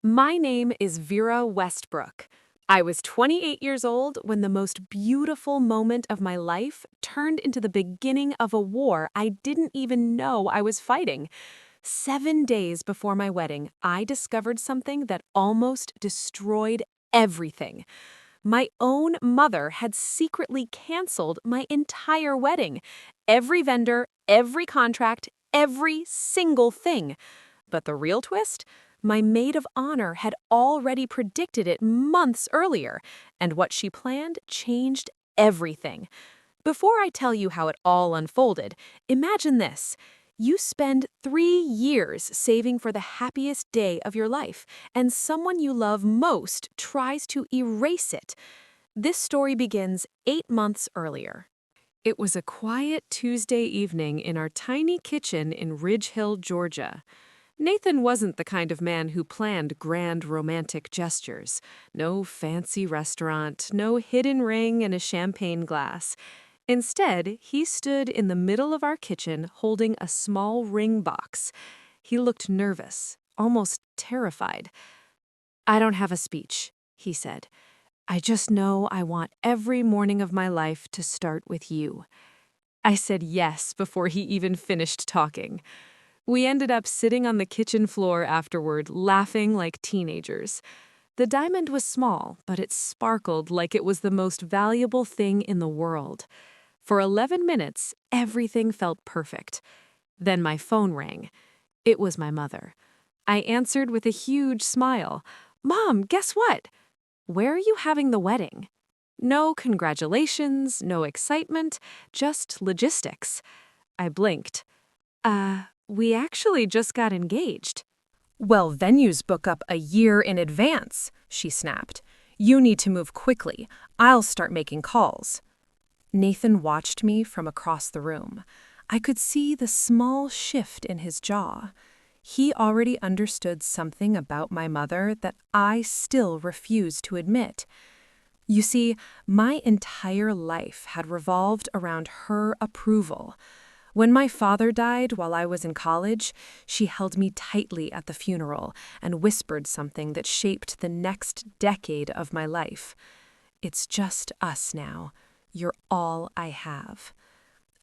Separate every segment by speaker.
Speaker 1: My name is Vera Westbrook. I was 28 years old when the most beautiful moment of my life turned into the beginning of a war I didn't even know I was fighting. 7 days before my wedding, I discovered something that almost destroyed everything. My own mother had secretly canceled my entire wedding. Every vendor, every contract, every single thing. But the real twist? My maid of honor had already predicted it months earlier, and what she planned changed everything. Before I tell you how it all unfolded, imagine this. You spend 3 years saving for the happiest day of your life, and someone you love most tries to erase it. This story begins 8 months earlier. It was a quiet Tuesday evening in our tiny kitchen in Ridge Hill, Georgia. Nathan wasn't the kind of man who planned grand romantic gestures. No fancy restaurant, no hidden ring and a champagne glass. Instead, he stood in the middle of our kitchen holding a small ring box. He looked nervous, almost terrified. "I don't have a speech," he said. "I just know I want every morning of my life to start with you." I said yes before he even finished talking. We ended up sitting on the kitchen floor afterward, laughing like teenagers. The diamond was small, but it sparkled like it was the most valuable thing in the world. For 11 minutes, everything felt perfect. Then my phone rang. It was my mother. I answered with a huge smile. "Mom, guess what? Where are you having the wedding?" No congratulations, no excitement, just logistics. I blinked. We actually just got engaged." "Well, venues book up a year in advance," she snapped. "You need to move quickly. I'll start making calls." Nathan watched me from across the room. I could see the small shift in his jaw. He already understood something about my mother that I still refused to admit. You see, my entire life had revolved around her approval. When my father died while I was in college, she held me tightly at the funeral and whispered something that shaped the next decade of my life. "It's just us now. You're all I have."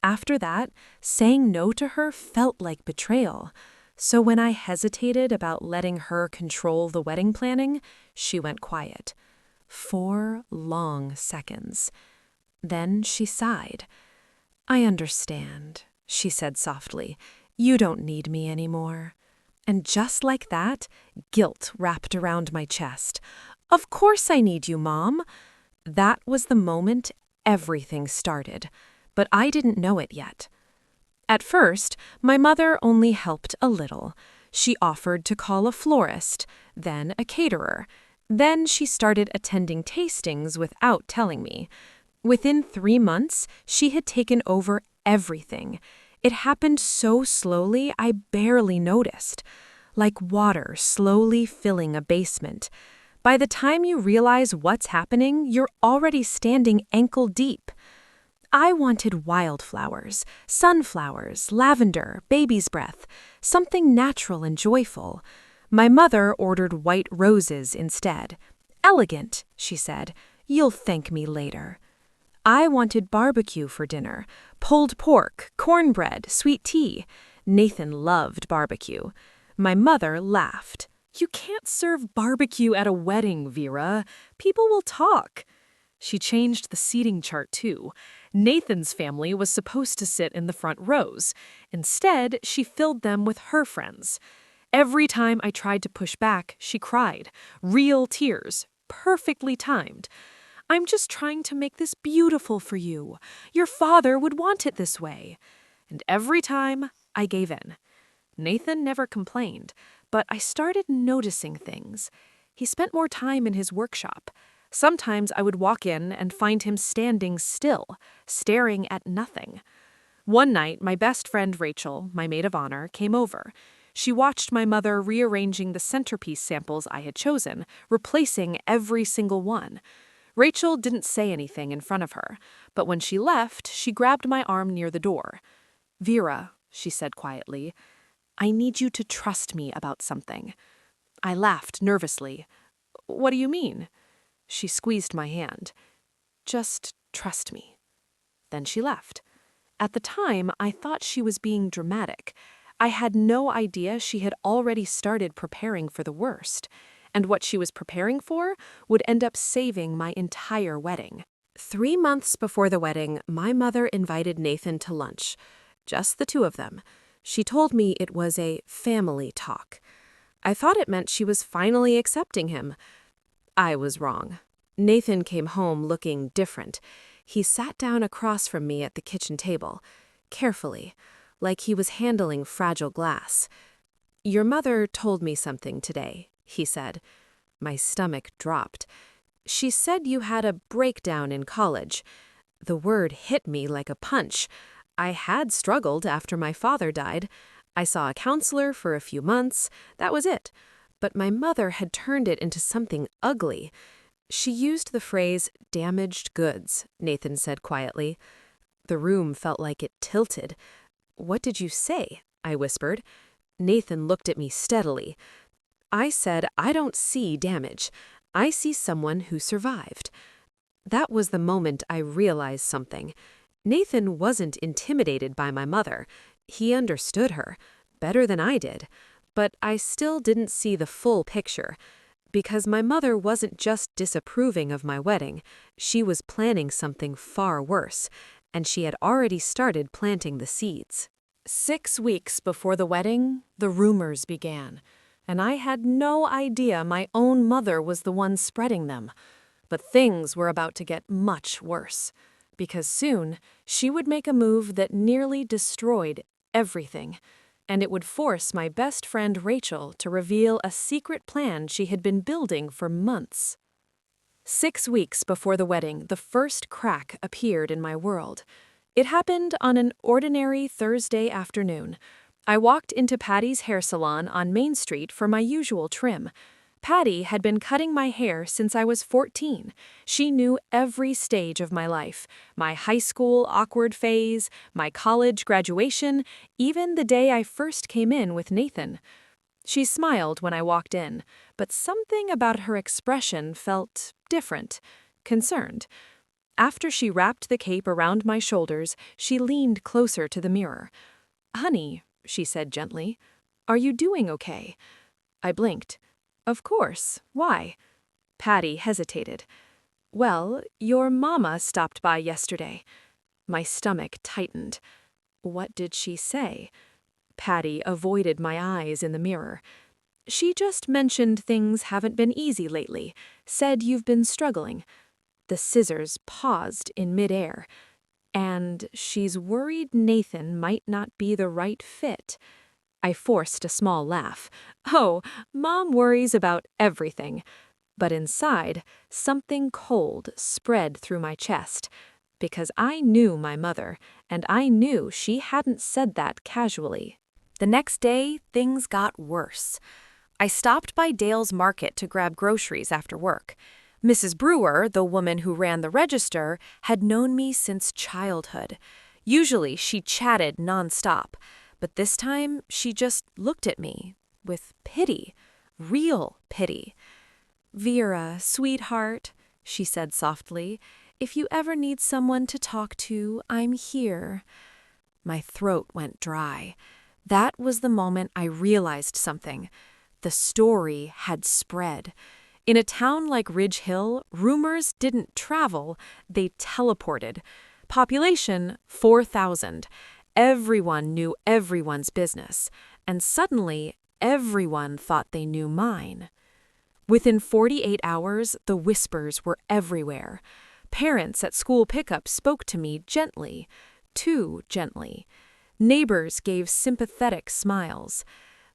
Speaker 1: After that, saying no to her felt like betrayal. So when I hesitated about letting her control the wedding planning, she went quiet. 4 long seconds. Then she sighed. "I understand," she said softly. "You don't need me anymore." And just like that, guilt wrapped around my chest. "Of course I need you, Mom." That was the moment everything started, but I didn't know it yet. At first, my mother only helped a little. She offered to call a florist, then a caterer. Then she started attending tastings without telling me. Within 3 months, she had taken over everything. It happened so slowly I barely noticed. Like water slowly filling a basement. By the time you realize what's happening, you're already standing ankle deep. I wanted wildflowers, sunflowers, lavender, baby's breath, something natural and joyful. My mother ordered white roses instead. "Elegant," she said. "You'll thank me later." I wanted barbecue for dinner, pulled pork, cornbread, sweet tea. Nathan loved barbecue. My mother laughed. "You can't serve barbecue at a wedding, Vera. People will talk." She changed the seating chart, too. Nathan's family was supposed to sit in the front rows. Instead, she filled them with her friends. Every time I tried to push back, she cried. Real tears, perfectly timed. "I'm just trying to make this beautiful for you. Your father would want it this way." And every time, I gave in. Nathan never complained, but I started noticing things. He spent more time in his workshop. Sometimes I would walk in and find him standing still, staring at nothing. One night, my best friend Rachel, my maid of honor, came over. She watched my mother rearranging the centerpiece samples I had chosen, replacing every single one. Rachel didn't say anything in front of her, but when she left, she grabbed my arm near the door. "Vera," she said quietly, "I need you to trust me about something." I laughed nervously. What do you mean? She squeezed my hand. Just trust me. Then she left. At the time, I thought she was being dramatic. I had no idea she had already started preparing for the worst, and what she was preparing for would end up saving my entire wedding. 3 months before the wedding, my mother invited Nathan to lunch. Just the two of them. She told me it was a family talk. I thought it meant she was finally accepting him. I was wrong. Nathan came home looking different. He sat down across from me at the kitchen table, carefully, like he was handling fragile glass. "Your mother told me something today," he said. My stomach dropped. "She said you had a breakdown in college." The word hit me like a punch. I had struggled after my father died. I saw a counselor for a few months. That was it. But my mother had turned it into something ugly. She used the phrase damaged goods, Nathan said quietly. The room felt like it tilted. "What did you say?" I whispered. Nathan looked at me steadily. "I said I don't see damage. I see someone who survived." That was the moment I realized something. Nathan wasn't intimidated by my mother. He understood her, better than I did. But I still didn't see the full picture. Because my mother wasn't just disapproving of my wedding, she was planning something far worse, and she had already started planting the seeds. 6 weeks before the wedding, the rumors began, and I had no idea my own mother was the one spreading them. But things were about to get much worse, because soon she would make a move that nearly destroyed everything. And it would force my best friend Rachel to reveal a secret plan she had been building for months. 6 weeks before the wedding, the first crack appeared in my world. It happened on an ordinary Thursday afternoon. I walked into Patty's hair salon on Main Street for my usual trim. Patty had been cutting my hair since I was 14. She knew every stage of my life, my high school awkward phase, my college graduation, even the day I first came in with Nathan. She smiled when I walked in, but something about her expression felt different, concerned. After she wrapped the cape around my shoulders, she leaned closer to the mirror. "Honey," she said gently, "are you doing okay?" I blinked. "Of course. Why?" Patty hesitated. "Well, your mama stopped by yesterday." My stomach tightened. What did she say? Patty avoided my eyes in the mirror. "She just mentioned things haven't been easy lately, said you've been struggling." The scissors paused in midair. "And she's worried Nathan might not be the right fit." I forced a small laugh. "Oh, Mom worries about everything." But inside, something cold spread through my chest. Because I knew my mother, and I knew she hadn't said that casually. The next day, things got worse. I stopped by Dale's Market to grab groceries after work. Mrs. Brewer, the woman who ran the register, had known me since childhood. Usually, she chatted nonstop. But this time, she just looked at me with pity, real pity. "Vera, sweetheart," she said softly, "if you ever need someone to talk to, I'm here." My throat went dry. That was the moment I realized something. The story had spread. In a town like Ridge Hill, rumors didn't travel, they teleported. Population, 4,000. Everyone knew everyone's business, and suddenly everyone thought they knew mine. Within 48 hours, the whispers were everywhere. Parents at school pickup spoke to me gently, too gently. Neighbors gave sympathetic smiles.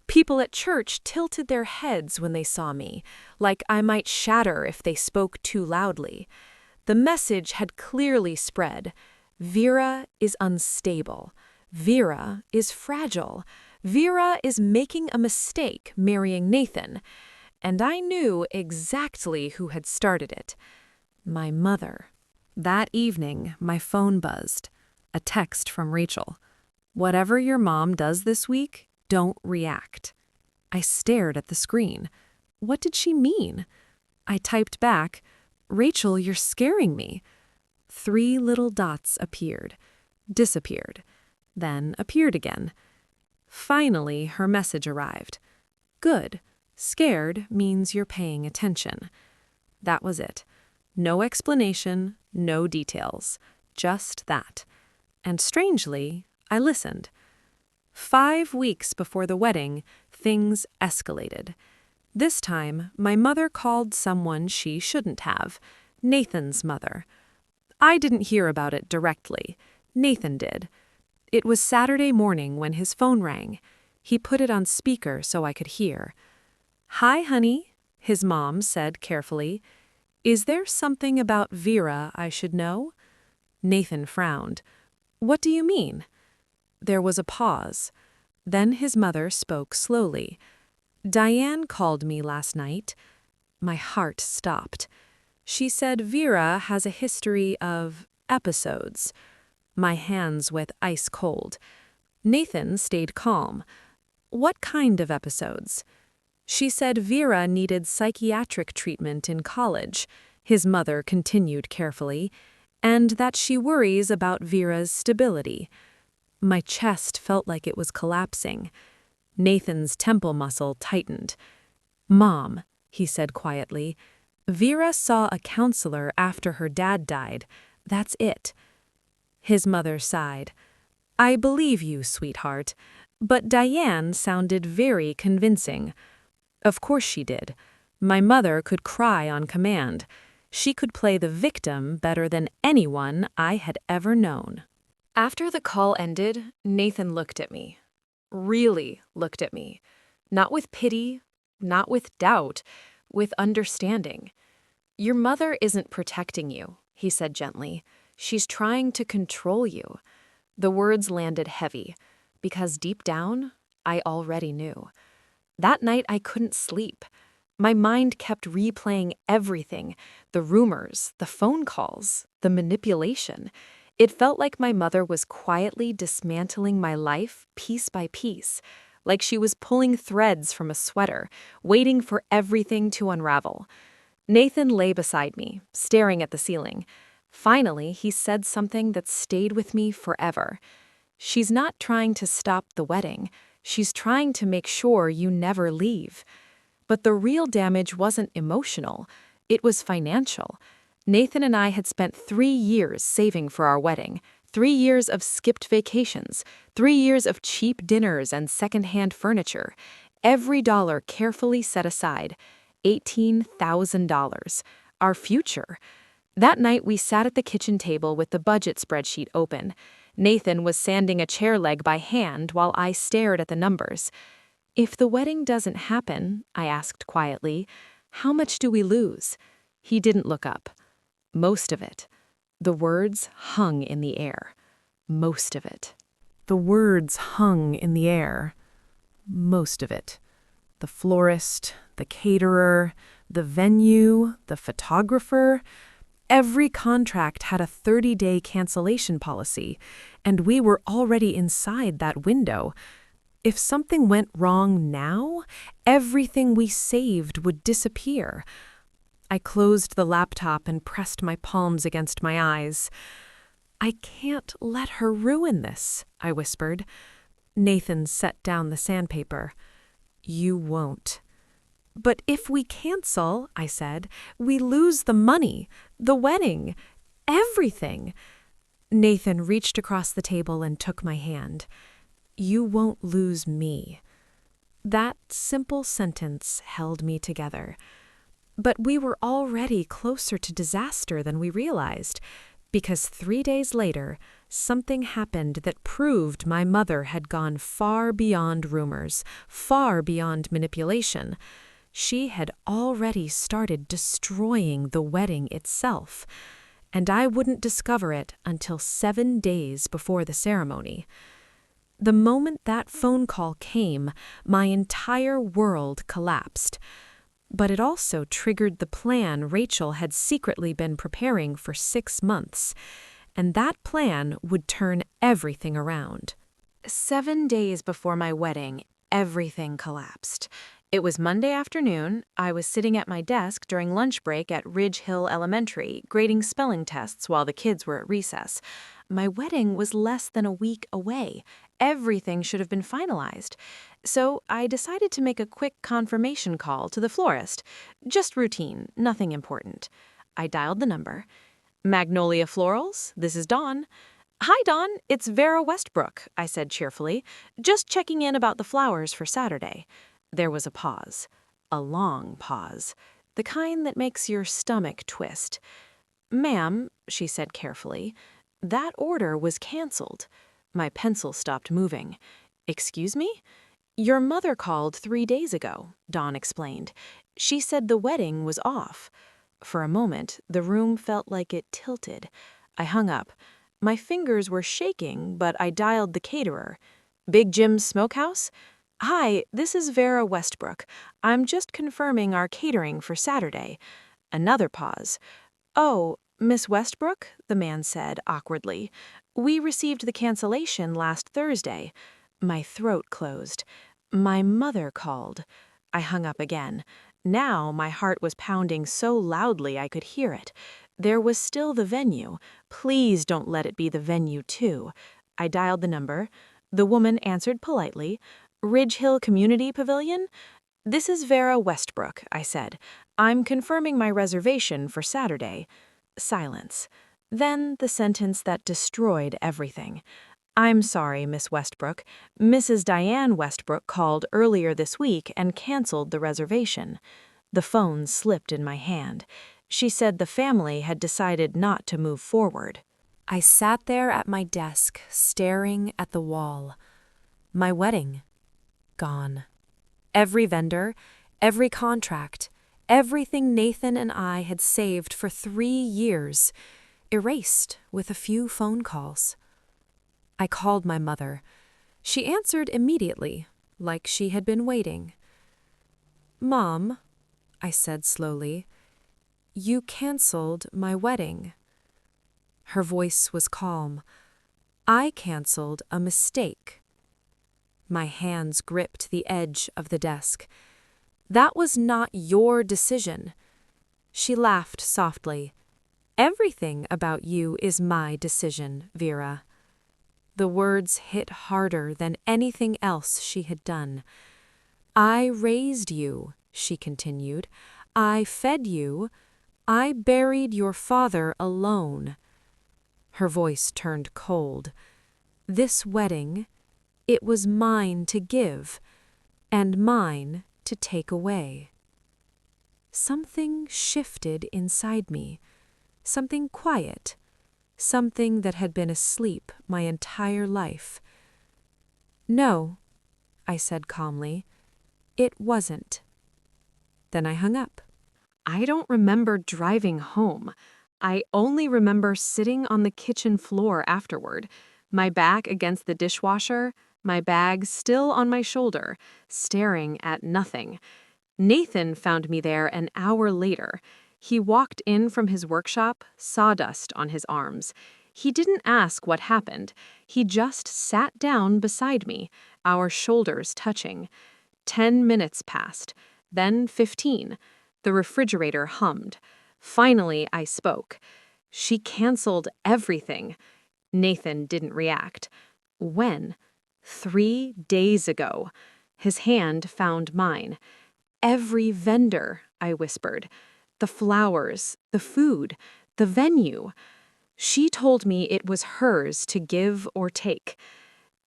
Speaker 1: People at church tilted their heads when they saw me, like I might shatter if they spoke too loudly. The message had clearly spread. Vera is unstable. Vera is fragile. Vera is making a mistake marrying Nathan. And I knew exactly who had started it. My mother. That evening, my phone buzzed. A text from Rachel. "Whatever your mom does this week, don't react." I stared at the screen. What did she mean? I typed back, "Rachel, you're scaring me." 3 little dots appeared, disappeared, then appeared again. Finally, her message arrived. Good. Scared means you're paying attention. That was it. No explanation, no details. Just that. And strangely, I listened. 5 weeks before the wedding, things escalated. This time, my mother called someone she shouldn't have, Nathan's mother. I didn't hear about it directly. Nathan did. It was Saturday morning when his phone rang. He put it on speaker so I could hear. "Hi, honey," his mom said carefully. "Is there something about Vera I should know?" Nathan frowned. "What do you mean?" There was a pause. Then his mother spoke slowly. "Diane called me last night." My heart stopped. She said Vera has a history of episodes. My hands went ice cold. Nathan stayed calm. "What kind of episodes?" "She said Vera needed psychiatric treatment in college," his mother continued carefully, "and that she worries about Vera's stability." My chest felt like it was collapsing. Nathan's temple muscle tightened. "Mom," he said quietly, "Vera saw a counselor after her dad died. That's it." His mother sighed. "I believe you, sweetheart, but Diane sounded very convincing." Of course she did. My mother could cry on command. She could play the victim better than anyone I had ever known. After the call ended, Nathan looked at me. Really looked at me. Not with pity, not with doubt, with understanding. "Your mother isn't protecting you," he said gently. "She's trying to control you." The words landed heavy, because deep down, I already knew. That night I couldn't sleep. My mind kept replaying everything, the rumors, the phone calls, the manipulation. It felt like my mother was quietly dismantling my life piece by piece, like she was pulling threads from a sweater, waiting for everything to unravel. Nathan lay beside me, staring at the ceiling. Finally, he said something that stayed with me forever. "She's not trying to stop the wedding. She's trying to make sure you never leave." But the real damage wasn't emotional. It was financial. Nathan and I had spent 3 years saving for our wedding, 3 years of skipped vacations, 3 years of cheap dinners and secondhand furniture. Every dollar carefully set aside. $18,000. Our future. That night we sat at the kitchen table with the budget spreadsheet open. Nathan was sanding a chair leg by hand while I stared at the numbers. "If the wedding doesn't happen," I asked quietly, "how much do we lose?" He didn't look up. "Most of it." The words hung in the air. Most of it. The words hung in the air. Most of it. The florist, the caterer, the venue, the photographer. Every contract had a 30-day cancellation policy, and we were already inside that window. If something went wrong now, everything we saved would disappear. I closed the laptop and pressed my palms against my eyes. "I can't let her ruin this," I whispered. Nathan set down the sandpaper. "You won't." "But if we cancel," I said, "we lose the money, the wedding, everything." Nathan reached across the table and took my hand. "You won't lose me." That simple sentence held me together. But we were already closer to disaster than we realized, because 3 days later, something happened that proved my mother had gone far beyond rumors, far beyond manipulation. She had already started destroying the wedding itself, and I wouldn't discover it until 7 days before the ceremony. The moment that phone call came, my entire world collapsed. But it also triggered the plan Rachel had secretly been preparing for 6 months, and that plan would turn everything around. 7 days before my wedding, everything collapsed. It was Monday afternoon. I was sitting at my desk during lunch break at Ridge Hill Elementary, grading spelling tests while the kids were at recess. My wedding was less than a week away. Everything should have been finalized. So I decided to make a quick confirmation call to the florist. Just routine, nothing important. I dialed the number. Magnolia Florals, this is Dawn. Hi, Dawn. It's Vera Westbrook, I said cheerfully. Just checking in about the flowers for Saturday. There was a pause. A long pause. The kind that makes your stomach twist. Ma'am, she said carefully, that order was canceled. My pencil stopped moving. Excuse me? Your mother called 3 days ago, Dawn explained. She said the wedding was off. For a moment, the room felt like it tilted. I hung up. My fingers were shaking, but I dialed the caterer. Big Jim's Smokehouse? Hi, this is Vera Westbrook. I'm just confirming our catering for Saturday. Another pause. Oh, Miss Westbrook, the man said awkwardly. We received the cancellation last Thursday. My throat closed. My mother called. I hung up again. Now my heart was pounding so loudly I could hear it. There was still the venue. Please don't let it be the venue, too. I dialed the number. The woman answered politely. Ridge Hill Community Pavilion? This is Vera Westbrook, I said. I'm confirming my reservation for Saturday. Silence. Then the sentence that destroyed everything. I'm sorry, Miss Westbrook. Mrs. Diane Westbrook called earlier this week and canceled the reservation. The phone slipped in my hand. She said the family had decided not to move forward. I sat there at my desk, staring at the wall. My wedding. Gone. Every vendor, every contract, everything Nathan and I had saved for 3 years, erased with a few phone calls. I called my mother. She answered immediately, like she had been waiting. Mom, I said slowly, you canceled my wedding. Her voice was calm. I canceled a mistake. My hands gripped the edge of the desk. That was not your decision. She laughed softly. Everything about you is my decision, Vera. The words hit harder than anything else she had done. I raised you, she continued. I fed you. I buried your father alone. Her voice turned cold. This wedding, it was mine to give, and mine to take away. Something shifted inside me, something quiet, something that had been asleep my entire life. No, I said calmly, it wasn't. Then I hung up. I don't remember driving home. I only remember sitting on the kitchen floor afterward, my back against the dishwasher, my bag still on my shoulder, staring at nothing. Nathan found me there an hour later. He walked in from his workshop, sawdust on his arms. He didn't ask what happened. He just sat down beside me, our shoulders touching. 10 minutes passed, then 15. The refrigerator hummed. Finally, I spoke. She canceled everything. Nathan didn't react. When? 3 days ago. His hand found mine. Every vendor, I whispered. The flowers, the food, the venue. She told me it was hers to give or take.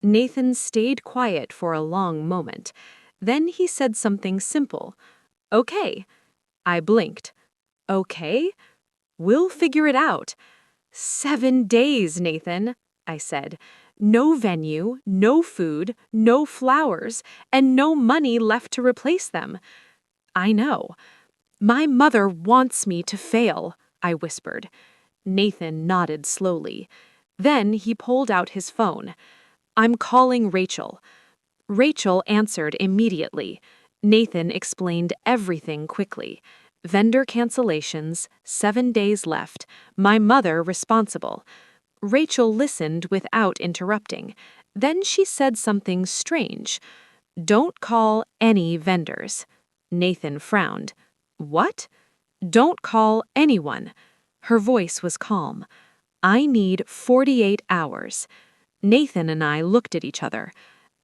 Speaker 1: Nathan stayed quiet for a long moment. Then he said something simple. Okay. I blinked. Okay? We'll figure it out. 7 days, Nathan, I said. No venue, no food, no flowers, and no money left to replace them. I know. My mother wants me to fail, I whispered. Nathan nodded slowly. Then he pulled out his phone. I'm calling Rachel. Rachel answered immediately. Nathan explained everything quickly. Vendor cancellations, 7 days left, my mother responsible. Rachel listened without interrupting. Then she said something strange. Don't call any vendors. Nathan frowned. What? Don't call anyone. Her voice was calm. I need 48 hours. Nathan and I looked at each other.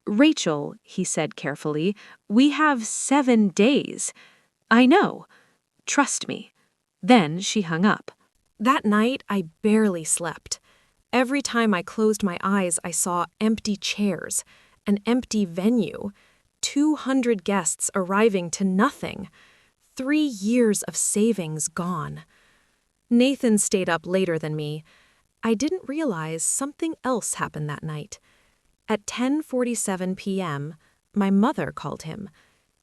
Speaker 1: Rachel, he said carefully, we have 7 days. I know. Trust me. Then she hung up. That night, I barely slept. Every time I closed my eyes, I saw empty chairs, an empty venue, 200 guests arriving to nothing, 3 years of savings gone. Nathan stayed up later than me. I didn't realize something else happened that night. At 10:47 p.m., my mother called him.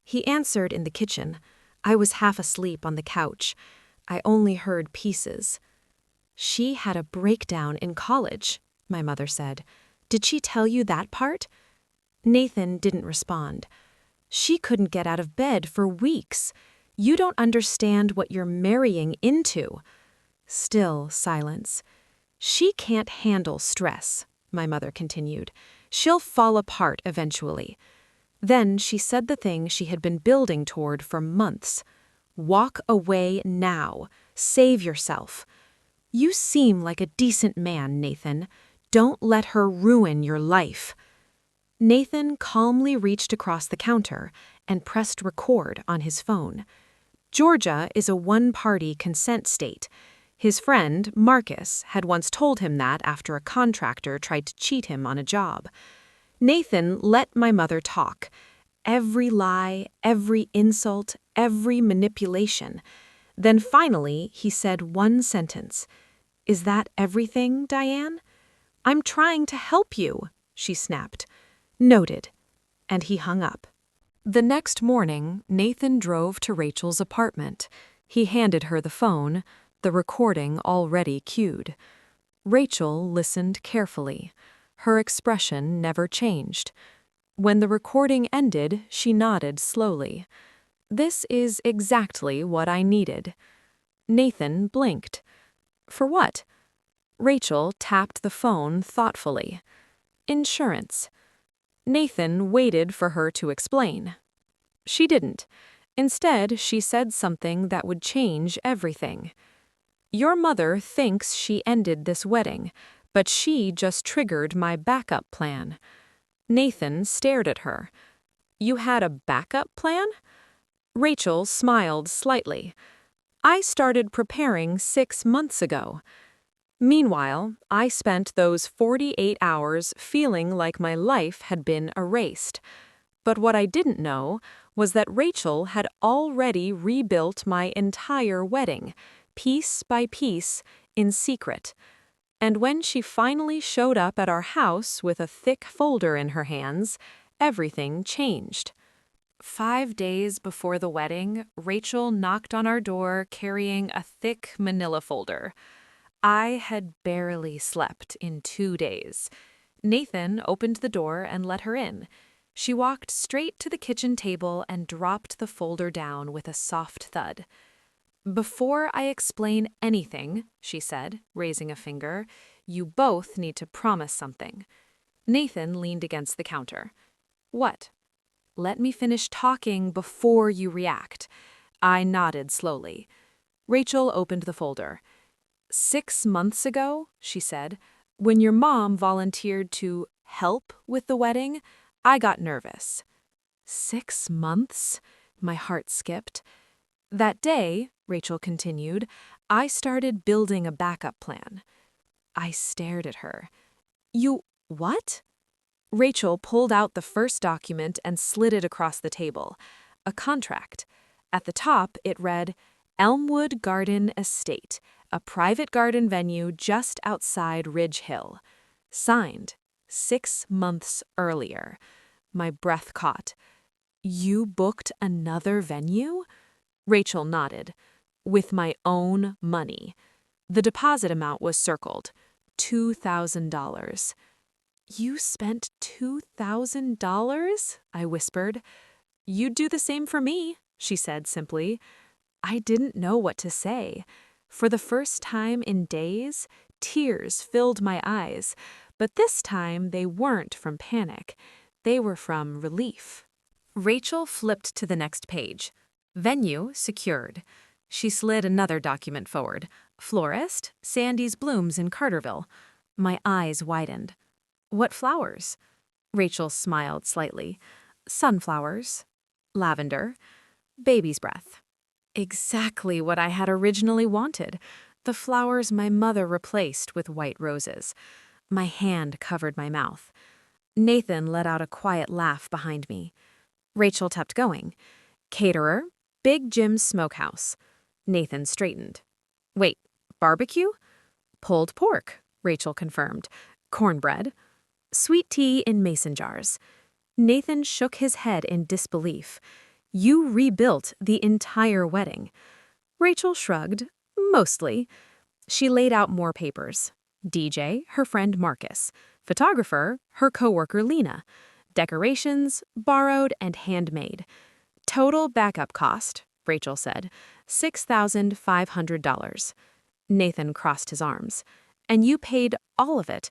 Speaker 1: He answered in the kitchen. I was half asleep on the couch. I only heard pieces. She had a breakdown in college, my mother said. Did she tell you that part? Nathan didn't respond. She couldn't get out of bed for weeks. You don't understand what you're marrying into. Still silence. She can't handle stress, my mother continued. She'll fall apart eventually. Then she said the thing she had been building toward for months. Walk away now. Save yourself. You seem like a decent man, Nathan. Don't let her ruin your life. Nathan calmly reached across the counter and pressed record on his phone. Georgia is a one-party consent state. His friend, Marcus, had once told him that after a contractor tried to cheat him on a job. Nathan let my mother talk. Every lie, every insult, every manipulation. Then finally, he said one sentence. Is that everything, Diane? I'm trying to help you, she snapped. Noted. And he hung up. The next morning, Nathan drove to Rachel's apartment. He handed her the phone, the recording already cued. Rachel listened carefully. Her expression never changed. When the recording ended, she nodded slowly. This is exactly what I needed. Nathan blinked. For what? Rachel tapped the phone thoughtfully. Insurance. Nathan waited for her to explain. She didn't. Instead, she said something that would change everything. Your mother thinks she ended this wedding, but she just triggered my backup plan. Nathan stared at her. You had a backup plan? Rachel smiled slightly. I started preparing 6 months ago. Meanwhile, I spent those 48 hours feeling like my life had been erased. But what I didn't know was that Rachel had already rebuilt my entire wedding, piece by piece, in secret. And when she finally showed up at our house with a thick folder in her hands, everything changed. 5 days before the wedding, Rachel knocked on our door carrying a thick manila folder. I had barely slept in 2 days. Nathan opened the door and let her in. She walked straight to the kitchen table and dropped the folder down with a soft thud. Before I explain anything, she said, raising a finger, you both need to promise something. Nathan leaned against the counter. What? Let me finish talking before you react. I nodded slowly. Rachel opened the folder. 6 months ago, she said, when your mom volunteered to help with the wedding, I got nervous. 6 months? My heart skipped. That day, Rachel continued, I started building a backup plan. I stared at her. You what? Rachel pulled out the first document and slid it across the table. A contract. At the top, it read, Elmwood Garden Estate, a private garden venue just outside Ridge Hill. Signed, 6 months earlier. My breath caught. You booked another venue? Rachel nodded. With my own money. The deposit amount was circled. $2,000. You spent $2,000? I whispered. You'd do the same for me, she said simply. I didn't know what to say. For the first time in days, tears filled my eyes, but this time they weren't from panic. They were from relief. Rachel flipped to the next page. Venue secured. She slid another document forward. Florist, Sandy's Blooms in Carterville. My eyes widened. What flowers? Rachel smiled slightly. Sunflowers. Lavender. Baby's breath. Exactly what I had originally wanted. The flowers my mother replaced with white roses. My hand covered my mouth. Nathan let out a quiet laugh behind me. Rachel kept going. Caterer, Big Jim's Smokehouse. Nathan straightened. Wait, barbecue? Pulled pork, Rachel confirmed. Cornbread. Sweet tea in mason jars. Nathan shook his head in disbelief. You rebuilt the entire wedding. Rachel shrugged. Mostly. She laid out more papers. DJ, her friend Marcus. Photographer, her coworker Lena. Decorations, borrowed and handmade. Total backup cost, Rachel said, $6,500. Nathan crossed his arms. And you paid all of it.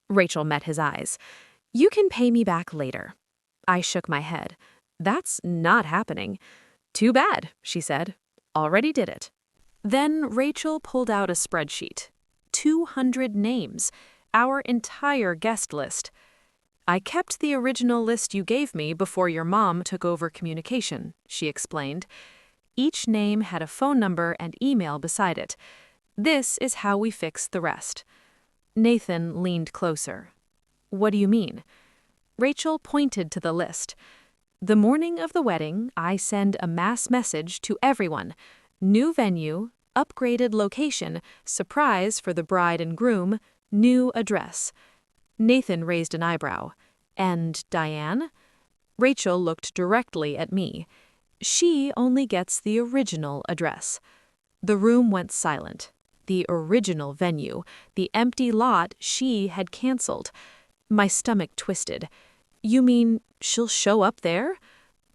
Speaker 1: Rachel met his eyes. You can pay me back later. I shook my head. That's not happening. Too bad, she said. Already did it. Then Rachel pulled out a spreadsheet. 200 names. Our entire guest list. I kept the original list you gave me before your mom took over communication, she explained. Each name had a phone number and email beside it. This is how we fixed the rest. Nathan leaned closer. What do you mean? Rachel pointed to the list. The morning of the wedding, I send a mass message to everyone. New venue, upgraded location, surprise for the bride and groom, new address. Nathan raised an eyebrow. And Diane? Rachel looked directly at me. She only gets the original address. The room went silent. The original venue, the empty lot she had canceled. My stomach twisted. You mean she'll show up there?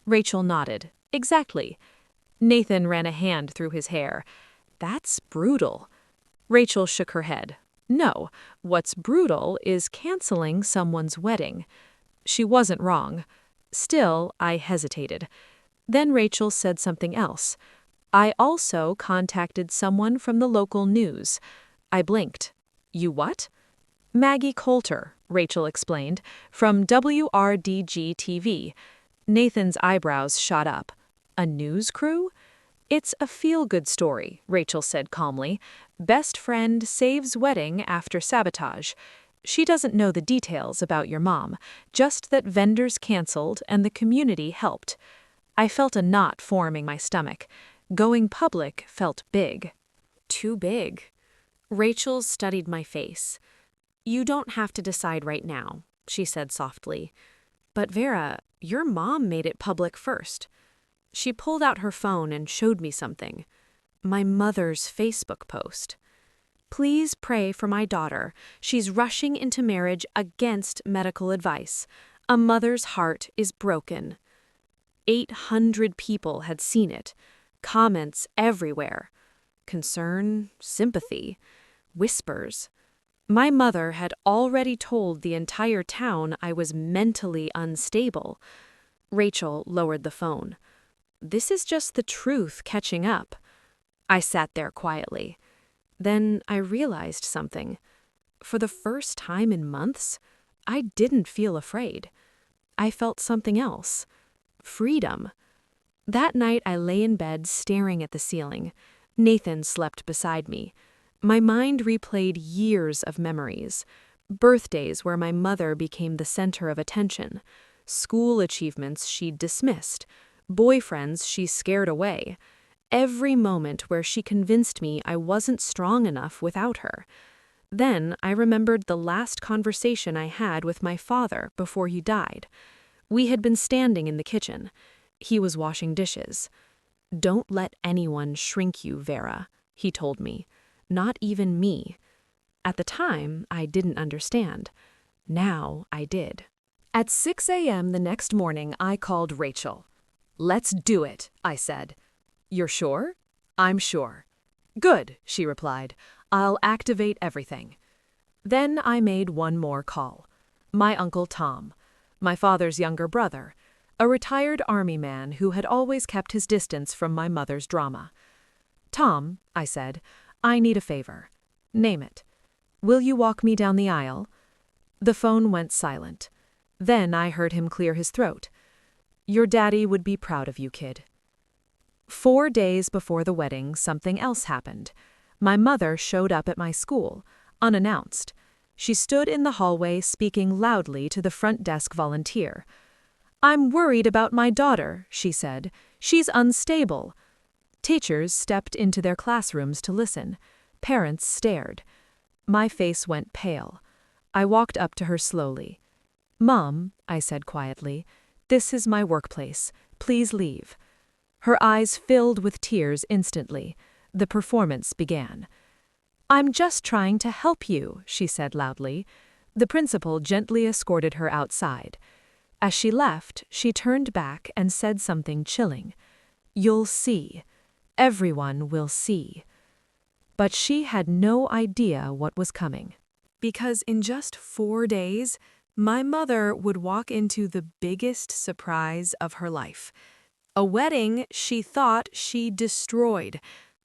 Speaker 1: Rachel nodded. Exactly. Nathan ran a hand through his hair. That's brutal. Rachel shook her head. No, what's brutal is canceling someone's wedding. She wasn't wrong. Still, I hesitated. Then Rachel said something else. I also contacted someone from the local news. I blinked. You what? Maggie Coulter, Rachel explained, from WRDG-TV. Nathan's eyebrows shot up. A news crew? It's a feel-good story, Rachel said calmly. Best friend saves wedding after sabotage. She doesn't know the details about your mom, just that vendors canceled and the community helped. I felt a knot form in my stomach. Going public felt big. Too big. Rachel studied my face. You don't have to decide right now, she said softly. But Vera, your mom made it public first. She pulled out her phone and showed me something. My mother's Facebook post. Please pray for my daughter. She's rushing into marriage against medical advice. A mother's heart is broken. 800 people had seen it. Comments everywhere. Concern, sympathy, whispers. My mother had already told the entire town I was mentally unstable. Rachel lowered the phone. This is just the truth catching up. I sat there quietly. Then I realized something. For the first time in months, I didn't feel afraid. I felt something else. Freedom. That night I lay in bed staring at the ceiling. Nathan slept beside me. My mind replayed years of memories. Birthdays where my mother became the center of attention. School achievements she'd dismissed. Boyfriends she scared away. Every moment where she convinced me I wasn't strong enough without her. Then I remembered the last conversation I had with my father before he died. We had been standing in the kitchen. He was washing dishes. Don't let anyone shrink you, Vera, he told me. Not even me. At the time, I didn't understand. Now I did. At 6 a.m. the next morning, I called Rachel. Let's do it, I said. You're sure? I'm sure. Good, she replied. I'll activate everything. Then I made one more call. My Uncle Tom, my father's younger brother. a retired army man who had always kept his distance from my mother's drama. "Tom," I said, "I need a favor. Name it. Will you walk me down the aisle?" The phone went silent. Then I heard him clear his throat. "Your daddy would be proud of you, kid." 4 days before the wedding, something else happened. My mother showed up at my school, unannounced. She stood in the hallway speaking loudly to the front desk volunteer. "I'm worried about my daughter," she said. "She's unstable." Teachers stepped into their classrooms to listen. Parents stared. My face went pale. I walked up to her slowly. "Mom," I said quietly, "this is my workplace. Please leave." Her eyes filled with tears instantly. The performance began. "I'm just trying to help you," she said loudly. The principal gently escorted her outside. As she left, she turned back and said something chilling. "You'll see. Everyone will see." But she had no idea what was coming. Because in just 4 days, my mother would walk into the biggest surprise of her life. A wedding she thought she destroyed.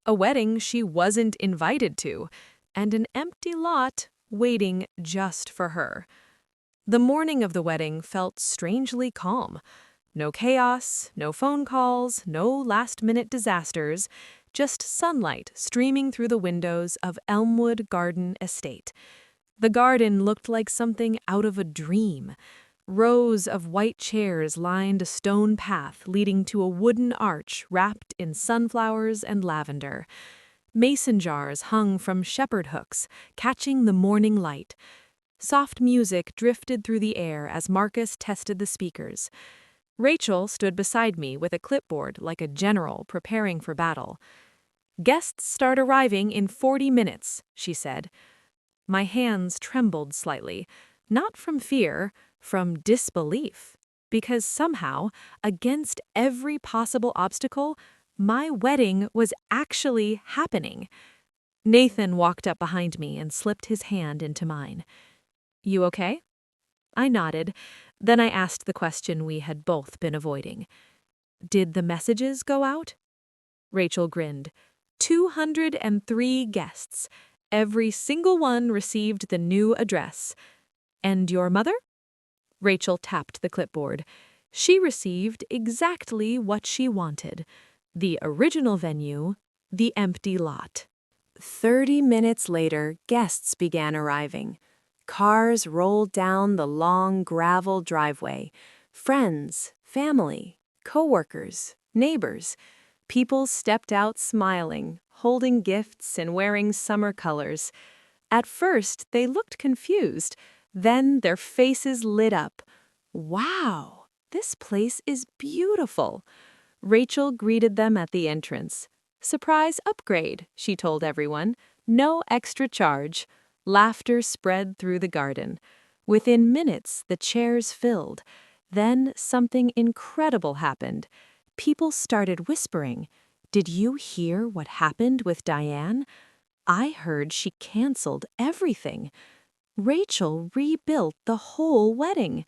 Speaker 1: A wedding she wasn't invited to. And an empty lot waiting just for her. The morning of the wedding felt strangely calm. No chaos, no phone calls, no last-minute disasters, just sunlight streaming through the windows of Elmwood Garden Estate. The garden looked like something out of a dream. Rows of white chairs lined a stone path leading to a wooden arch wrapped in sunflowers and lavender. Mason jars hung from shepherd hooks, catching the morning light. Soft music drifted through the air as Marcus tested the speakers. Rachel stood beside me with a clipboard like a general preparing for battle. "Guests start arriving in 40 minutes, she said. My hands trembled slightly, not from fear, from disbelief, because somehow, against every possible obstacle, my wedding was actually happening. Nathan walked up behind me and slipped his hand into mine. "You okay?" I nodded. Then I asked the question we had both been avoiding. "Did the messages go out?" Rachel grinned. 203 guests. Every single one received the new address. "And your mother?" Rachel tapped the clipboard. She received exactly what she wanted. The original venue, the empty lot. 30 minutes later, guests began arriving. Cars rolled down the long gravel driveway. Friends, family, coworkers, neighbors. People stepped out smiling, holding gifts and wearing summer colors. At first, they looked confused. Then their faces lit up. "Wow, this place is beautiful." Rachel greeted them at the entrance. "Surprise upgrade," she told everyone. "No extra charge." Laughter spread through the garden. Within minutes, the chairs filled. Then something incredible happened. People started whispering. "Did you hear what happened with Diane? I heard she canceled everything. Rachel rebuilt the whole wedding."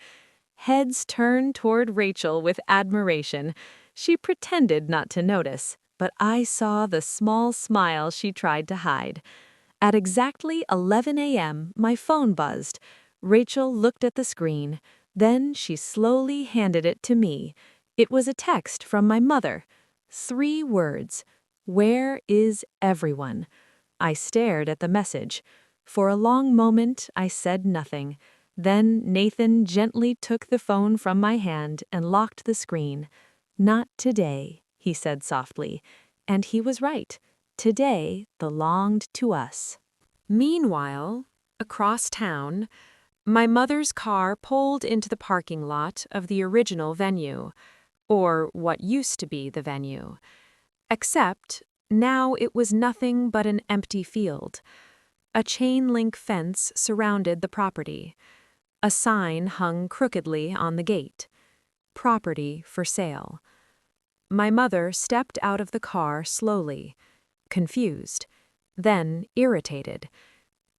Speaker 1: Heads turned toward Rachel with admiration. She pretended not to notice, but I saw the small smile she tried to hide. At exactly 11 a.m., my phone buzzed. Rachel looked at the screen. Then she slowly handed it to me. It was a text from my mother. 3 words. "Where is everyone?" I stared at the message. For a long moment, I said nothing. Then Nathan gently took the phone from my hand and locked the screen. "Not today," he said softly. And he was right. Today belonged to us. Meanwhile, across town, my mother's car pulled into the parking lot of the original venue, or what used to be the venue. Except, now it was nothing but an empty field. A chain-link fence surrounded the property. A sign hung crookedly on the gate. "Property for sale." My mother stepped out of the car slowly, confused, then irritated.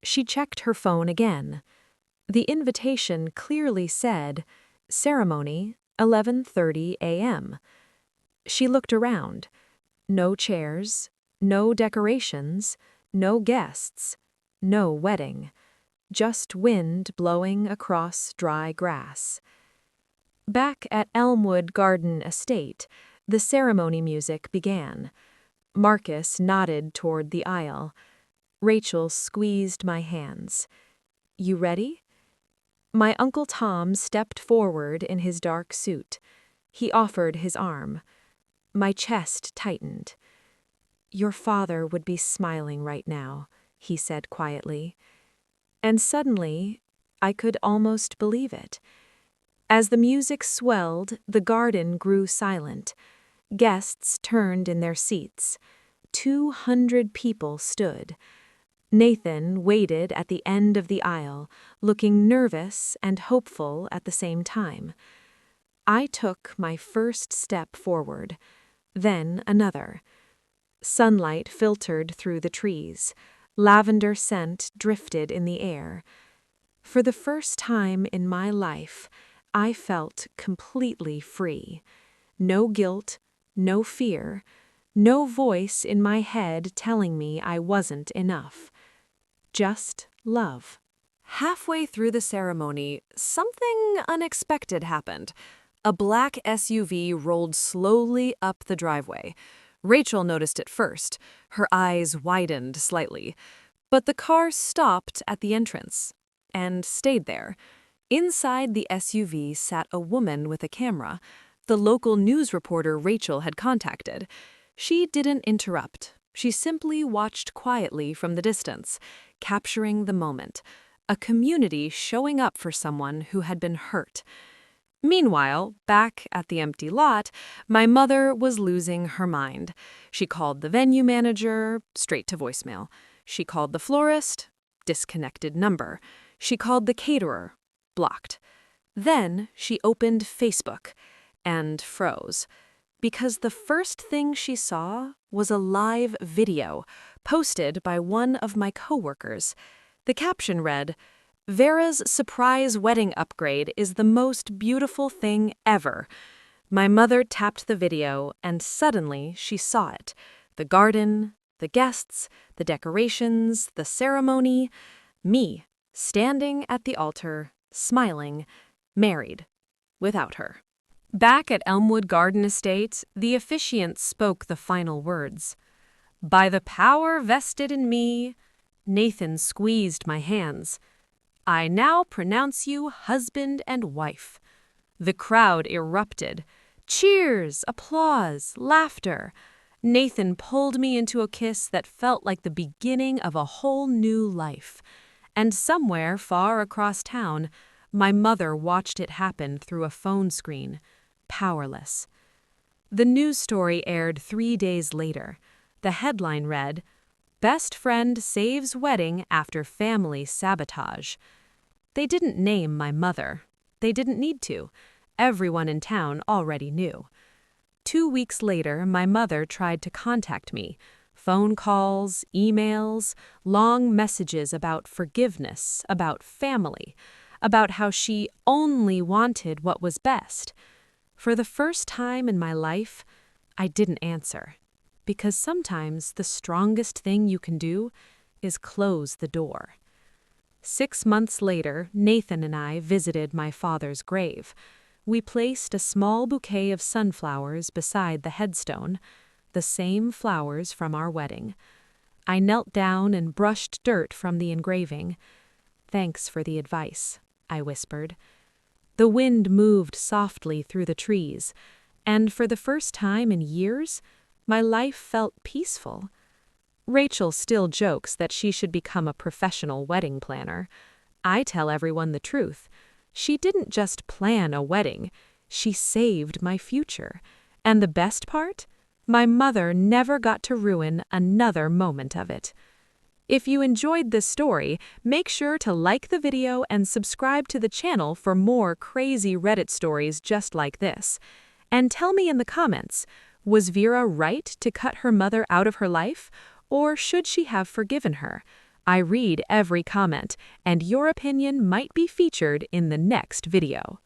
Speaker 1: She checked her phone again. The invitation clearly said, "Ceremony 11:30 a.m. She looked around. No chairs, no decorations, no guests, no wedding. Just wind blowing across dry grass. Back at Elmwood Garden Estate, the ceremony music began. Marcus nodded toward the aisle. Rachel squeezed my hands. "You ready?" My Uncle Tom stepped forward in his dark suit. He offered his arm. My chest tightened. "Your father would be smiling right now," he said quietly. And suddenly, I could almost believe it. As the music swelled, the garden grew silent. Guests turned in their seats. 200 people stood. Nathan waited at the end of the aisle, looking nervous and hopeful at the same time. I took my first step forward, then another. Sunlight filtered through the trees. Lavender scent drifted in the air. For the first time in my life, I felt completely free. No guilt, no fear, no voice in my head telling me I wasn't enough. Just love. Halfway through the ceremony, something unexpected happened. A black SUV rolled slowly up the driveway. Rachel noticed it first. Her eyes widened slightly. But the car stopped at the entrance and stayed there. Inside the SUV sat a woman with a camera, the local news reporter Rachel had contacted. She didn't interrupt. She simply watched quietly from the distance, capturing the moment, a community showing up for someone who had been hurt. Meanwhile, back at the empty lot, my mother was losing her mind. She called the venue manager, straight to voicemail. She called the florist, disconnected number. She called the caterer, blocked. Then she opened Facebook and froze, because the first thing she saw was a live video posted by one of my coworkers. The caption read, "Vera's surprise wedding upgrade is the most beautiful thing ever." My mother tapped the video, and suddenly she saw it. The garden, the guests, the decorations, the ceremony. Me, standing at the altar, smiling, married, without her. Back at Elmwood Garden Estate, the officiant spoke the final words. "By the power vested in me," Nathan squeezed my hands, "I now pronounce you husband and wife." The crowd erupted. Cheers, applause, laughter. Nathan pulled me into a kiss that felt like the beginning of a whole new life. And somewhere far across town, my mother watched it happen through a phone screen, powerless. The news story aired 3 days later. The headline read, "Best Friend Saves Wedding After Family Sabotage." They didn't name my mother. They didn't need to. Everyone in town already knew. 2 weeks later, my mother tried to contact me. Phone calls, emails, long messages about forgiveness, about family, about how she only wanted what was best. For the first time in my life, I didn't answer. Because sometimes the strongest thing you can do is close the door. 6 months later, Nathan and I visited my father's grave. We placed a small bouquet of sunflowers beside the headstone, the same flowers from our wedding. I knelt down and brushed dirt from the engraving. "Thanks for the advice," I whispered. The wind moved softly through the trees, and for the first time in years, my life felt peaceful. Rachel still jokes that she should become a professional wedding planner. I tell everyone the truth. She didn't just plan a wedding, she saved my future. And the best part? My mother never got to ruin another moment of it. If you enjoyed this story, make sure to like the video and subscribe to the channel for more crazy Reddit stories just like this. And tell me in the comments, was Vera right to cut her mother out of her life, or should she have forgiven her? I read every comment, and your opinion might be featured in the next video.